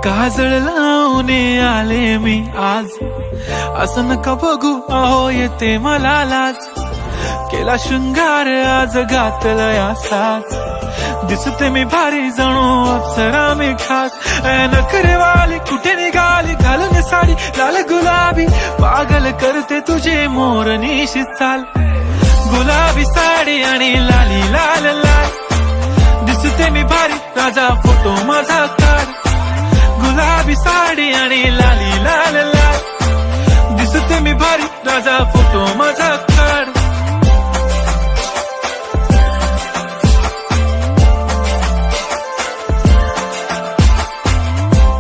काजळ लावून आले मी आज, असं नका बघू अहो येते मला लाज. केला शृंगार आज घातलं या साज, दिसते मी भारी जणू अप्सरा मी खास. नखरेवाली कुठे निघाली घालून साडी लाल गुलाबी, पागल करते तुझे मोरनीशी चाल. गुलाबी साडी आणि लाली लाल लाल, दिसते मी भारी राजा फोटो माझा काढ. गुलाबी साडी आणि लाली लाल लाल, दिसते मी भारी राजा फोटो माझा.